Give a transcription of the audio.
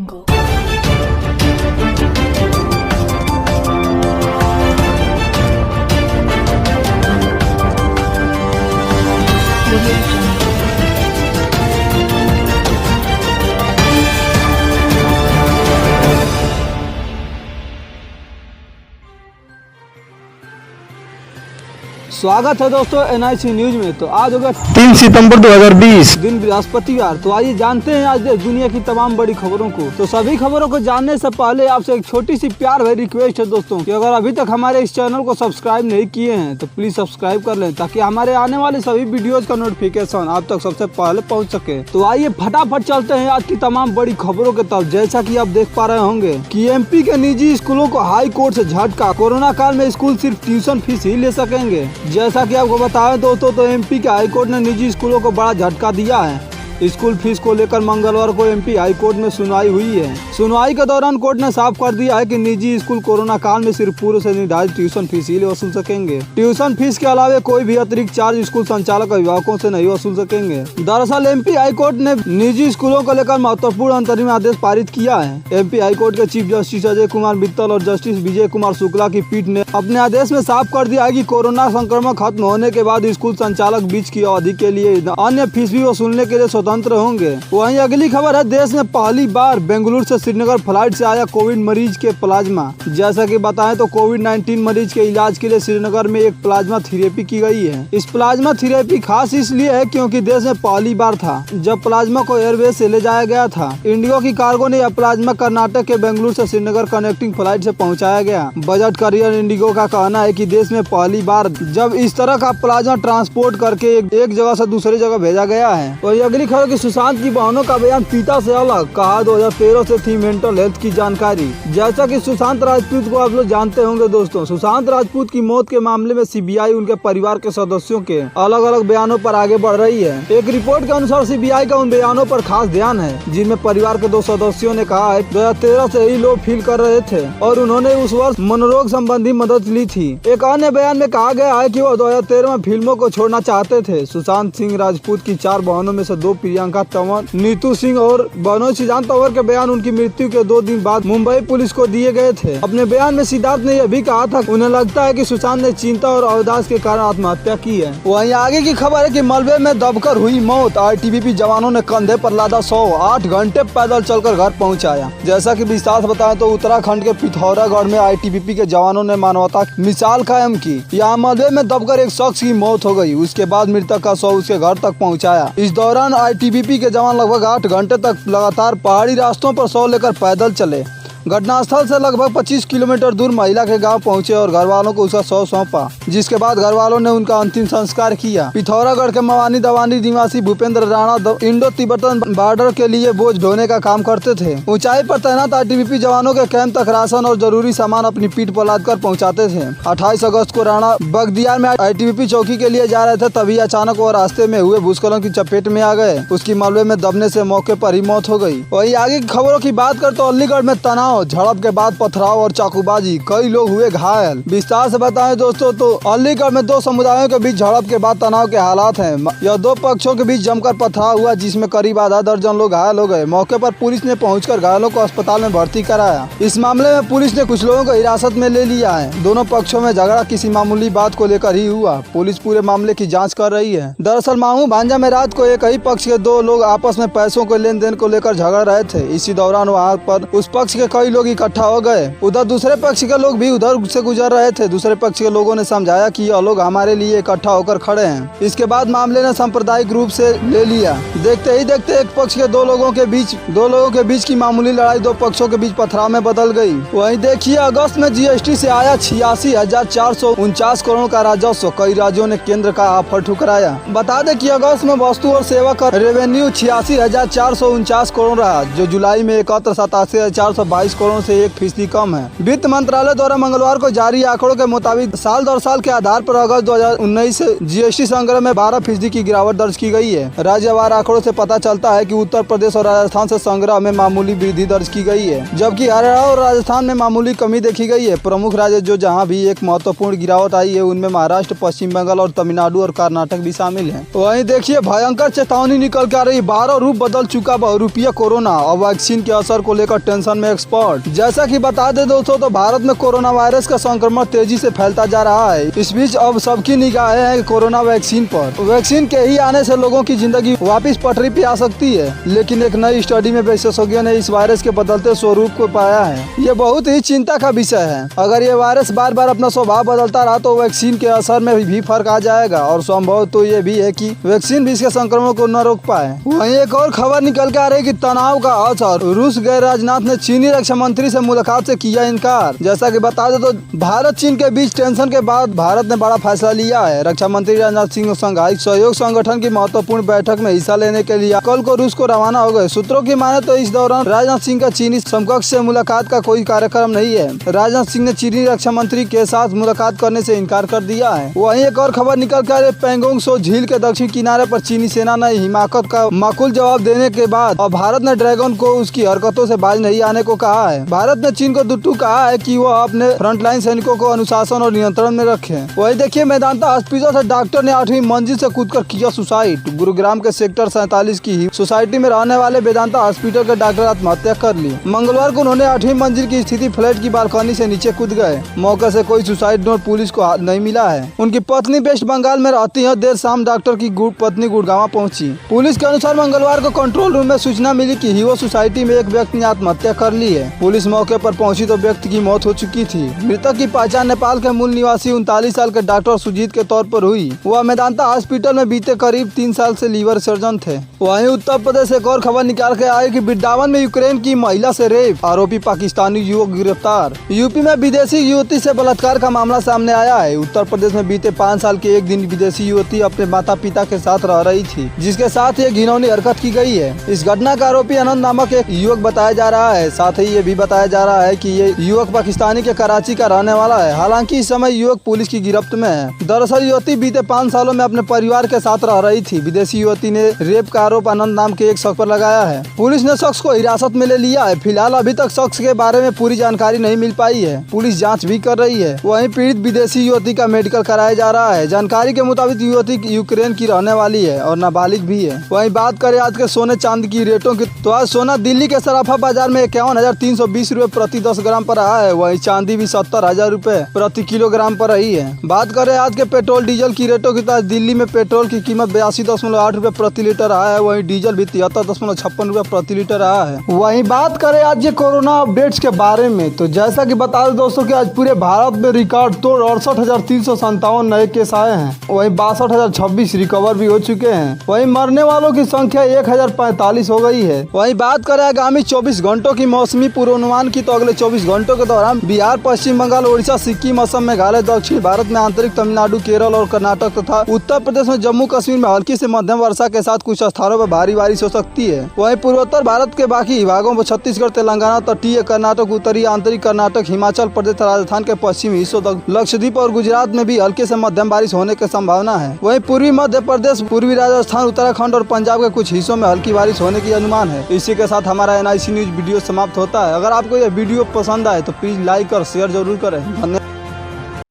Go. स्वागत है दोस्तों NIC न्यूज में। तो आज होगा 3 सितंबर 2020 दिन बृहस्पतिवार। तो आइए जानते हैं आज देश दुनिया की तमाम बड़ी खबरों को। तो सभी खबरों को जानने से पहले आपसे एक छोटी सी प्यार भरी रिक्वेस्ट है दोस्तों कि अगर अभी तक हमारे इस चैनल को सब्सक्राइब नहीं किए हैं तो प्लीज सब्सक्राइब कर लें, ताकि हमारे आने वाले सभी वीडियोज का नोटिफिकेशन आप तक सबसे पहले पहुँच सके। तो आइए फटाफट चलते हैं आज की तमाम बड़ी खबरों के तरफ। जैसा की आप देख पा रहे होंगे कि MP के निजी स्कूलों को हाई कोर्ट से झटका, कोरोना काल में स्कूल सिर्फ ट्यूशन फीस ही ले सकेंगे। जैसा कि आपको बताएं दोस्तों, तो MP के हाई कोर्ट ने निजी स्कूलों को बड़ा झटका दिया है। स्कूल फीस को लेकर मंगलवार को MP हाई कोर्ट में सुनवाई हुई है। सुनवाई के दौरान कोर्ट ने साफ कर दिया है कि निजी स्कूल कोरोना काल में सिर्फ पूर्व से निर्धारित ट्यूशन फीस ही वसूल सकेंगे। ट्यूशन फीस के अलावा कोई भी अतिरिक्त चार्ज स्कूल संचालक अभिभावकों से नहीं वसूल सकेंगे। दरअसल MP हाई कोर्ट ने निजी स्कूलों को लेकर महत्वपूर्ण अंतरिम आदेश पारित किया है। MP हाई कोर्ट के चीफ जस्टिस अजय कुमार मित्तल और जस्टिस विजय कुमार शुक्ला की पीठ ने अपने आदेश में साफ कर दिया है कि कोरोना संक्रमण खत्म होने के बाद स्कूल संचालक बीच की अवधि के लिए अन्य फीस भी वसूलने के लिए स्वतंत्र होंगे। वहीं अगली खबर है, देश में पहली बार बेंगलुरु से श्रीनगर फ्लाइट से आया कोविड मरीज के प्लाज्मा। जैसा कि बताएं तो कोविड-19 मरीज के इलाज के लिए श्रीनगर में एक प्लाज्मा थेरेपी की गई है। इस प्लाज्मा थेरेपी खास इसलिए है क्योंकि देश में पहली बार था जब प्लाज्मा को एयरवेज से ले जाया गया था। इंडिगो की कार्गो ने यह प्लाज्मा कर्नाटक के बेंगलुरु से श्रीनगर कनेक्टिंग फ्लाइट से पहुँचाया गया। बजट करियर इंडिगो का कहना है कि देश में पहली बार जब इस तरह का प्लाज्मा ट्रांसपोर्ट करके एक जगह से दूसरी जगह भेजा गया है। और अगली खबर की सुशांत की बहनों का बयान पिता से अलग, कहा 2013 से थी मेंटल हेल्थ की जानकारी। जैसा कि सुशांत राजपूत को आप लोग जानते होंगे दोस्तों, सुशांत राजपूत की मौत के मामले में CBI उनके परिवार के सदस्यों के अलग अलग बयानों पर आगे बढ़ रही है। एक रिपोर्ट के अनुसार CBI का उन बयानों पर खास ध्यान है जिनमें परिवार के 2 सदस्यों ने कहा है 2013 से ही लो फील कर रहे थे और उन्होंने उस वर्ष मनोरोग संबंधी मदद ली थी। एक अन्य बयान में कहा गया है कि वो 2013 में फिल्मों को छोड़ना चाहते थे। सुशांत सिंह राजपूत की 4 बहनों में से 2 प्रियंका तंवर, नीतू सिंह और मनोज सिद्धांत तंवर के बयान उनकी मृत्यु के 2 दिन बाद मुंबई पुलिस को दिए गए थे। अपने बयान में सिद्धांत ने यह भी कहा था उन्हें लगता है कि सुशांत ने चिंता और अवदास के कारण आत्महत्या की है। वहीं आगे की खबर है कि मलबे में दबकर हुई मौत, ITBP जवानों ने कंधे पर लादा 8 घंटे पैदल चलकर घर पहुंचाया। जैसा कि विस्तार से बताएं तो उत्तराखंड के पिथौरागढ़ में ITBP के जवानों ने मानवता मिसाल कायम की। यहाँ मलबे में दबकर एक शख्स की मौत हो गई। उसके बाद मृतक का शव उसके घर तक पहुँचाया। इस दौरान ITBP के जवान लगभग 8 घंटे तक लगातार पहाड़ी रास्तों पर शव लेकर पैदल चले। घटनास्थल से लगभग 25 किलोमीटर दूर महिला के गांव पहुंचे और घर वालों को उसका शव सौंपा, जिसके बाद घर वालों ने उनका अंतिम संस्कार किया। पिथौरागढ़ के मवानी दवानी निवासी Bhupendra Rana Indo Tibetan border के लिए बोझ ढोने का काम करते थे। ऊंचाई पर तैनात ITBP जवानों के कैंप तक राशन और जरूरी सामान अपनी पीठ पर लाद कर पहुँचाते थे। 28 अगस्त को राणा बगदियार में ITBP चौकी के लिए जा रहे थे, तभी अचानक वो रास्ते में हुए भूस्खलन की चपेट में आ गए। उसकी मलबे में दबने से मौके पर ही मौत हो गई। वही आगे की खबरों की बात कर तो अलीगढ़ में तनाव, झड़प के बाद पथराव और चाकूबाजी, कई लोग हुए घायल। विस्तार से बताएं दोस्तों तो अलीगढ़ में 2 समुदायों के बीच झड़प के बाद तनाव के हालात हैं। यह 2 पक्षों के बीच जमकर पथराव हुआ जिसमें करीब आधा दर्जन लोग घायल हो गए। मौके पर पुलिस ने पहुंचकर घायलों को अस्पताल में भर्ती कराया। इस मामले में पुलिस ने कुछ लोगों को हिरासत में ले लिया है। दोनों पक्षों में झगड़ा किसी मामूली बात को लेकर ही हुआ। पुलिस पूरे मामले की जाँच कर रही है। दरअसल मामू भांजा में रात को एक ही पक्ष के 2 लोग आपस में पैसों के लेन देन को लेकर झगड़ रहे थे। इसी दौरान वहाँ पर उस पक्ष के कई लोग इकट्ठा हो गए। उधर दूसरे पक्ष के लोग भी उधर से गुजर रहे थे। दूसरे पक्ष के लोगों ने समझाया कि यह लोग हमारे लिए इकट्ठा होकर खड़े हैं। इसके बाद मामले ने सांप्रदायिक रूप से ले लिया। देखते ही देखते एक पक्ष के 2 लोगों के बीच की मामूली लड़ाई 2 पक्षों के बीच पथराव में बदल गई। वहीं देखिए, अगस्त में GST से आया 86,449 करोड़ का राजस्व, कई राज्यों ने केंद्र का ऑफर ठुकराया। बता दें कि अगस्त में वस्तु और सेवा कर रेवेन्यू 86,449 करोड़ रहा, जो जुलाई में एकत्र 87,422 करोड़ से 1% कम है। वित्त मंत्रालय द्वारा मंगलवार को जारी आंकड़ों के मुताबिक साल दर साल के आधार पर अगस्त 2019 से जीएसटी संग्रह में 12% की गिरावट दर्ज की गई है। राज्यवार आंकड़ों से पता चलता है कि उत्तर प्रदेश और राजस्थान से संग्रह में मामूली वृद्धि दर्ज की गई है, जबकि हरियाणा और राजस्थान में मामूली कमी देखी गई है। प्रमुख राज्य जो जहां भी एक महत्वपूर्ण गिरावट आई है उनमें महाराष्ट्र, पश्चिम बंगाल और तमिलनाडु और कर्नाटक भी शामिल है। वहीं देखिए भयंकर चेतावनी निकल के आ रही, 12 रूप बदल चुका बहुरूपीय कोरोना। अब वैक्सीन के असर को लेकर टेंशन में एक्सपर्ट। जैसा कि बता दें दोस्तों, तो भारत में कोरोना वायरस का संक्रमण तेजी से फैलता जा रहा है। इस बीच अब सबकी निगाहें हैं कोरोना वैक्सीन पर। वैक्सीन के ही आने से लोगों की जिंदगी वापस पटरी पे आ सकती है, लेकिन एक नई स्टडी में विशेषज्ञों ने इस वायरस के बदलते स्वरूप को पाया है। ये बहुत ही चिंता का विषय है। अगर ये वायरस बार बार अपना स्वभाव बदलता रहा तो वैक्सीन के असर में भी फर्क आ जाएगा और संभव तो ये भी है कि वैक्सीन भी इसके संक्रमण को न रोक पाए। वहीं एक और खबर निकल के आ रही है कि तनाव का असर। रूस गए राजनाथ ने चीनी रक्षा मंत्री से मुलाकात से किया इनकार। जैसा कि बता दें तो भारत चीन के बीच टेंशन के बाद भारत ने बड़ा फैसला लिया है। रक्षा मंत्री राजनाथ सिंह शंघाई सहयोग संगठन की महत्वपूर्ण बैठक में हिस्सा लेने के लिए कल को रूस को रवाना हो गए। सूत्रों की माने तो इस दौरान राजनाथ सिंह का चीनी समकक्ष से मुलाकात का कोई कार्यक्रम नहीं है। राजनाथ सिंह ने चीनी रक्षा मंत्री के साथ मुलाकात करने से इनकार कर दिया है। वहीं एक और खबर निकल कर पेंगोंग सो झील के दक्षिण किनारे पर चीनी सेना ने हिमाकत का माकूल जवाब देने के बाद अब भारत ने ड्रैगन को उसकी हरकतों से बाज नहीं आने को कहा है। भारत ने चीन को दुट्टू कहा है कि वह अपने फ्रंटलाइन सैनिकों को अनुशासन और नियंत्रण में रखे। वही देखिए मेदांता हॉस्पिटल से डॉक्टर ने 8वीं मंजिल से कूदकर किया सुसाइड। गुरुग्राम के सेक्टर 47 की सोसाइटी में रहने वाले वेदांता हॉस्पिटल के डॉक्टर आत्महत्या कर ली। मंगलवार को उन्होंने 8वीं मंजिल की स्थिति फ्लैट की बालकनी से नीचे कूद गए। मौके से कोई सुसाइड नोट पुलिस को नहीं मिला है। उनकी पत्नी वेस्ट बंगाल में रहती है। देर शाम डॉक्टर की पत्नी गुड़गांव पहुंची। पुलिस के अनुसार मंगलवार को कंट्रोल रूम में सूचना मिली कि हीरो सोसाइटी में एक व्यक्ति ने आत्महत्या कर ली है। पुलिस मौके पर पहुंची तो व्यक्ति की मौत हो चुकी थी। मृतक की पहचान नेपाल के मूल निवासी 39 साल के डॉक्टर सुजीत के तौर पर हुई। वह मेदांता हॉस्पिटल में बीते करीब 3 साल से लीवर सर्जन थे। वहीं उत्तर प्रदेश एक और खबर निकाल के आई कि वृंदावन में यूक्रेन की महिला से रेप, आरोपी पाकिस्तानी युवक गिरफ्तार। यूपी में विदेशी युवती से बलात्कार का मामला सामने आया है। उत्तर प्रदेश में बीते 5 साल के एक दिन विदेशी युवती अपने माता पिता के साथ रह रही थी, जिसके साथ एक घिनौनी हरकत की गई है। इस घटना का आरोपी आनंद नामक एक युवक बताया जा रहा है। साथ ही ये भी बताया जा रहा है कि ये युवक पाकिस्तानी के कराची का रहने वाला है। हालांकि इस समय युवक पुलिस की गिरफ्त में है। दरअसल युवती बीते 5 सालों में अपने परिवार के साथ रह रही थी। विदेशी युवती ने रेप का आरोप आनंद नाम के एक शख्स पर लगाया है। पुलिस ने शख्स को हिरासत में ले लिया है। फिलहाल अभी तक शख्स के बारे में पूरी जानकारी नहीं मिल पाई है। पुलिस जाँच भी कर रही है। वहीं पीड़ित विदेशी युवती का मेडिकल कराया जा रहा है। जानकारी के मुताबिक युवती यूक्रेन की रहने वाली है और नाबालिग भी है। वहीं बात करें आज के सोने चांदी की रेटों की, तो आज सोना दिल्ली के सराफा बाजार में 51,320 रुपए प्रति 10 ग्राम पर रहा है। वहीं चांदी भी 70,000 रुपए प्रति किलोग्राम पर रही है। बात करें आज के पेट्रोल डीजल की रेटों की, तो आज दिल्ली में पेट्रोल की कीमत 82.8 रुपए प्रति लीटर रहा है। वहीं डीजल भी 73.56 रुपए प्रति लीटर रहा है। वहीं बात करें आज ये कोरोना अपडेट्स के बारे में, तो जैसा कि बता दें दोस्तों कि आज पूरे भारत में रिकॉर्ड तोड़ 68,357 नए केस आए हैं। वहीं 62,026 रिकवर भी हो चुके हैं। वहीं मरने वालों की संख्या 1,045 हो गई है। वहीं बात करें आगामी 24 घंटों की मौसमी पूर्वानुमान की, तो अगले 24 घंटों के दौरान बिहार, पश्चिम बंगाल, ओडिशा, सिक्किम, असम, मेघालय, दक्षिण भारत में आंतरिक तमिलनाडु, केरल और कर्नाटक तथा उत्तर प्रदेश में जम्मू कश्मीर में हल्की से मध्यम वर्षा के साथ कुछ स्थानों पर भारी बारिश हो सकती है। वहीं पूर्वोत्तर भारत के बाकी भागों में छत्तीसगढ़, तेलंगाना, तटीय कर्नाटक, उत्तरी आंतरिक कर्नाटक, हिमाचल प्रदेश, राजस्थान के पश्चिमी हिस्सों तक, लक्षद्वीप और गुजरात में भी हल्के से मध्यम बारिश होने की संभावना है। वहीं पूर्वी मध्य प्रदेश, पूर्वी राजस्थान, उत्तराखंड और पंजाब के कुछ हिस्सों में हल्की बारिश होने की अनुमान है। इसी के साथ हमारा NIC न्यूज वीडियो समाप्त होता है। अगर आपको यह वीडियो पसंद आए तो प्लीज लाइक और शेयर जरूर करें। धन्यवाद।